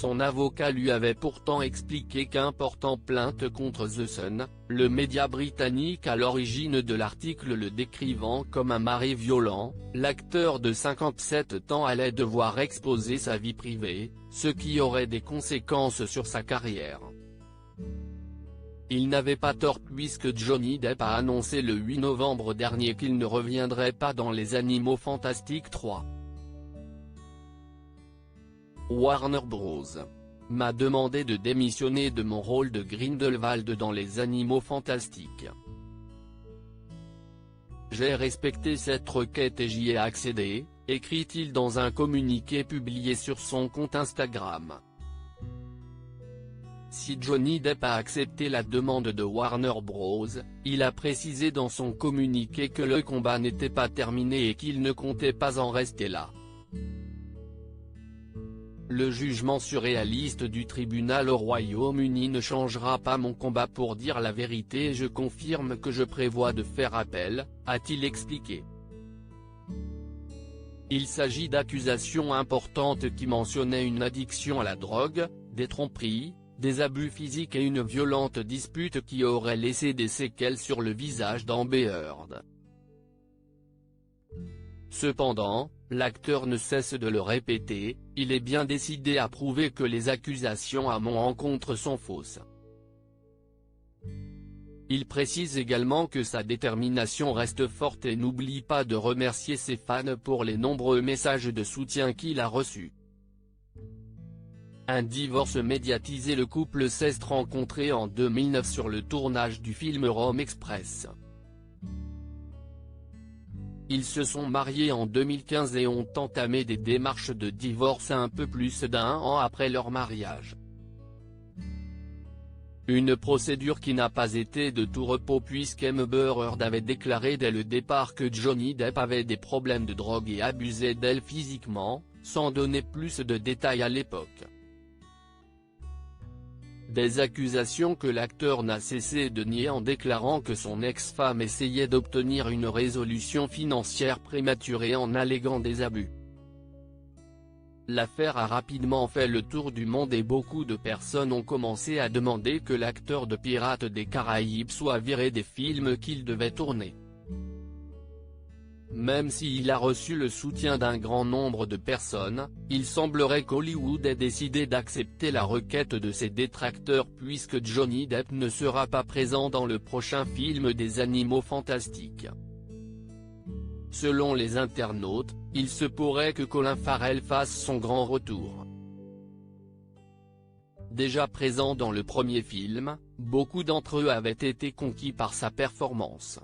Son avocat lui avait pourtant expliqué qu'un portant plainte contre The Sun, le média britannique à l'origine de l'article le décrivant comme un mari violent, l'acteur de 57 ans allait devoir exposer sa vie privée, ce qui aurait des conséquences sur sa carrière. Il n'avait pas tort puisque Johnny Depp a annoncé le 8 novembre dernier qu'il ne reviendrait pas dans Les Animaux Fantastiques 3. Warner Bros. M'a demandé de démissionner de mon rôle de Grindelwald dans Les Animaux Fantastiques. J'ai respecté cette requête et j'y ai accédé, écrit-il dans un communiqué publié sur son compte Instagram. Si Johnny Depp a accepté la demande de Warner Bros., il a précisé dans son communiqué que le combat n'était pas terminé et qu'il ne comptait pas en rester là. Le jugement surréaliste du tribunal au Royaume-Uni ne changera pas mon combat pour dire la vérité et je confirme que je prévois de faire appel, a-t-il expliqué. Il s'agit d'accusations importantes qui mentionnaient une addiction à la drogue, des tromperies, des abus physiques et une violente dispute qui aurait laissé des séquelles sur le visage d'Amber Heard. Cependant, l'acteur ne cesse de le répéter, il est bien décidé à prouver que les accusations à mon encontre sont fausses. Il précise également que sa détermination reste forte et n'oublie pas de remercier ses fans pour les nombreux messages de soutien qu'il a reçus. Un divorce médiatisé. Le couple s'est rencontré en 2009 sur le tournage du film Rome Express. Ils se sont mariés en 2015 et ont entamé des démarches de divorce un peu plus d'un an après leur mariage. Une procédure qui n'a pas été de tout repos puisqu'Amber Heard avait déclaré dès le départ que Johnny Depp avait des problèmes de drogue et abusait d'elle physiquement, sans donner plus de détails à l'époque. Des accusations que l'acteur n'a cessé de nier en déclarant que son ex-femme essayait d'obtenir une résolution financière prématurée en alléguant des abus. L'affaire a rapidement fait le tour du monde et beaucoup de personnes ont commencé à demander que l'acteur de Pirates des Caraïbes soit viré des films qu'il devait tourner. Même s'il a reçu le soutien d'un grand nombre de personnes, il semblerait qu'Hollywood ait décidé d'accepter la requête de ses détracteurs puisque Johnny Depp ne sera pas présent dans le prochain film des Animaux Fantastiques. Selon les internautes, il se pourrait que Colin Farrell fasse son grand retour. Déjà présent dans le premier film, beaucoup d'entre eux avaient été conquis par sa performance.